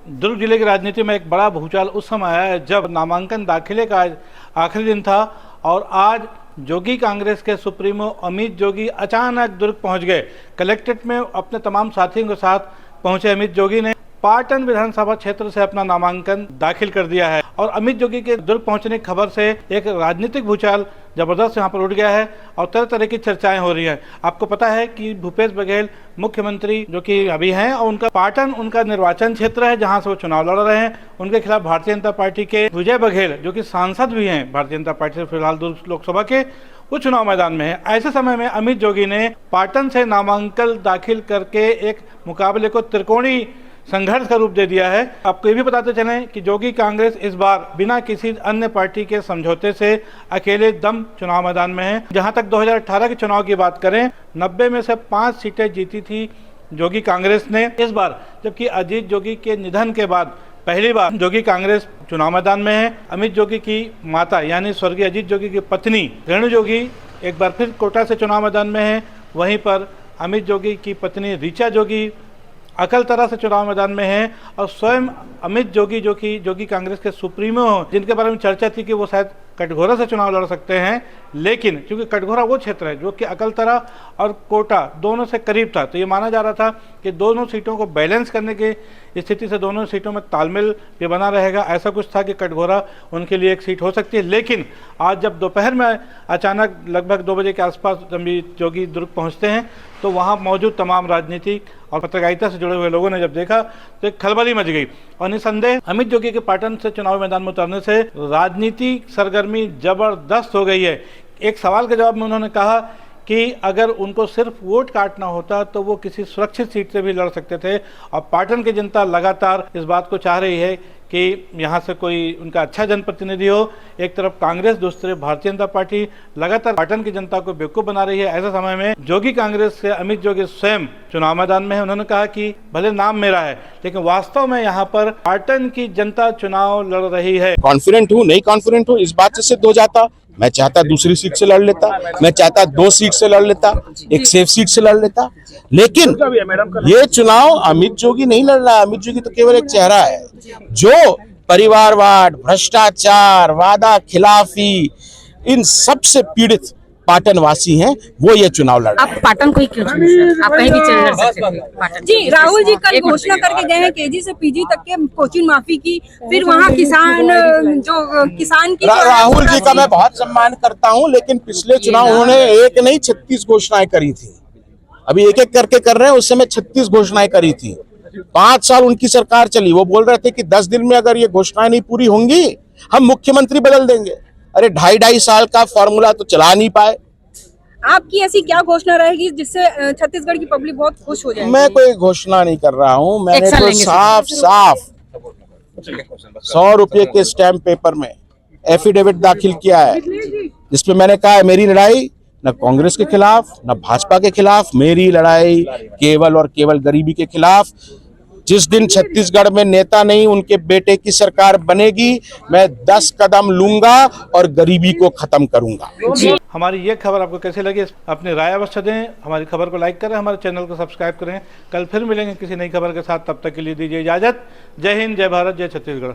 दुर्ग जिले की राजनीति में एक बड़ा भूचाल उस समय आया है जब नामांकन दाखिले का आज आखिरी दिन था और आज जोगी कांग्रेस के सुप्रीमो अमित जोगी अचानक दुर्ग पहुंच गए। कलेक्ट्रेट में अपने तमाम साथियों के साथ पहुंचे अमित जोगी ने पाटन विधानसभा क्षेत्र से अपना नामांकन दाखिल कर दिया है और अमित जोगी के दुर्ग पहुंचने की खबर से एक राजनीतिक भूचाल जबरदस्त यहां पर उठ गया है और तरह तरह की चर्चाएं हो रही हैं। आपको पता है कि भूपेश बघेल मुख्यमंत्री जो कि अभी हैं और उनका पाटन उनका निर्वाचन क्षेत्र है जहां से वो चुनाव लड़ रहे हैं। उनके खिलाफ भारतीय जनता पार्टी के विजय बघेल जो कि सांसद भी हैं भारतीय जनता पार्टी से फिलहाल दुर्ग लोकसभा के, वो चुनाव मैदान में है। ऐसे समय में अमित जोगी ने पाटन से नामांकन दाखिल करके एक मुकाबले को त्रिकोणीय संघर्ष का रूप दे दिया है। आपको ये भी बताते चलें कि जोगी कांग्रेस इस बार बिना किसी अन्य पार्टी के समझौते से अकेले दम चुनाव मैदान में है। जहां तक 2018 के चुनाव की बात करें 90 में से 5 सीटें जीती थी जोगी कांग्रेस ने। इस बार जबकि अजीत जोगी के निधन के बाद पहली बार जोगी कांग्रेस चुनाव मैदान में है। अमित जोगी की माता यानी स्वर्गीय अजीत जोगी की पत्नी रेणु जोगी एक बार फिर कोटा से चुनाव मैदान में है। वहीं पर अमित जोगी की पत्नी ऋचा जोगी अकलतरा से चुनाव मैदान में है और स्वयं अमित जोगी जो कि जोगी कांग्रेस के सुप्रीमो हो, जिनके बारे में चर्चा थी कि वो शायद कटघोरा से चुनाव लड़ सकते हैं, लेकिन क्योंकि कटघोरा वो क्षेत्र है जो कि अकलतरा और कोटा दोनों से करीब था, तो ये माना जा रहा था कि दोनों सीटों को बैलेंस करने की स्थिति से दोनों सीटों में तालमेल भी बना रहेगा। ऐसा कुछ था कि कटघोरा उनके लिए एक सीट हो सकती है। लेकिन आज जब दोपहर में अचानक लगभग 2 बजे के आसपास जब जोगी दुर्ग पहुँचते हैं तो वहाँ मौजूद तमाम राजनीतिक और पत्रकारिता से जुड़े हुए लोगों ने जब देखा तो एक खलबली मच गई और निसंदेह अमित जोगी के पाटन से चुनाव मैदान में उतरने से राजनीतिक सरगर्मी जबरदस्त हो गई है। एक सवाल के जवाब में उन्होंने कहा कि अगर उनको सिर्फ वोट काटना होता तो वो किसी सुरक्षित सीट से भी लड़ सकते थे और पाटन की जनता लगातार इस बात को चाह रही है कि यहाँ से कोई उनका अच्छा जनप्रतिनिधि हो। एक तरफ कांग्रेस, दूसरे भारतीय जनता पार्टी लगातार पाटन की जनता को बेवकूफ़ बना रही है। ऐसे समय में जोगी कांग्रेस से अमित जोगी स्वयं चुनाव मैदान में है। उन्होंने कहा कि भले नाम मेरा है लेकिन वास्तव में यहाँ पर पाटन की जनता चुनाव लड़ रही है। कॉन्फिडेंट हूँ नहीं कॉन्फिडेंट हूँ इस बात से सिद्ध हो जाता। मैं चाहता दूसरी सीट से लड़ लेता, मैं चाहता 2 सीट से लड़ लेता, एक सेफ सीट से लड़ लेता, लेकिन ये चुनाव अमित जोगी नहीं लड़ रहा। अमित जोगी तो केवल एक चेहरा है जो परिवारवाद, भ्रष्टाचार, वादा खिलाफी, इन सब से पीड़ित पाटनवासी हैं, वो ये चुनाव लड़ रहे हैं। आप पाटन को ही क्यों चुने सर? आप कहीं भी चले जा सकते हैं। जी, राहुल जी कल घोषणा करके गए हैं केजी से पीजी तक के कोचिंग माफी की, फिर वहाँ किसान की राहुल जी का मैं बहुत सम्मान करता हूं, लेकिन पिछले चुनाव उन्होंने एक नहीं 36 घोषणाएं करी थी। अभी एक एक करके कर रहे हैं, उस समय 36 घोषणाएं करी थी। 5 साल उनकी सरकार चली। वो बोल रहे थे कि 10 दिन में अगर ये घोषणाएं नहीं पूरी होंगी हम मुख्यमंत्री बदल देंगे। अरे 2.5 साल का फॉर्मूला तो चला नहीं पाए। आपकी ऐसी क्या घोषणा रहेगी जिससे छत्तीसगढ़ की पब्लिक बहुत खुश हो जाएगी? मैं कोई घोषणा नहीं कर रहा हूं। मैंने तो साफ 100 रुपये के स्टैम्प पेपर में एफिडेविट दाखिल किया है जिसपे मैंने कहा है मेरी लड़ाई न कांग्रेस के खिलाफ न भाजपा के खिलाफ, मेरी लड़ाई केवल और केवल गरीबी के खिलाफ। जिस दिन छत्तीसगढ़ में नेता नहीं उनके बेटे की सरकार बनेगी, मैं 10 कदम लूंगा और गरीबी को खत्म करूंगा। हमारी ये खबर आपको कैसे लगी अपनी राय अवश्य दें। हमारी खबर को लाइक करें, हमारे चैनल को सब्सक्राइब करें। कल फिर मिलेंगे किसी नई खबर के साथ, तब तक के लिए दीजिए इजाजत। जय हिंद, जय भारत, जय छत्तीसगढ़।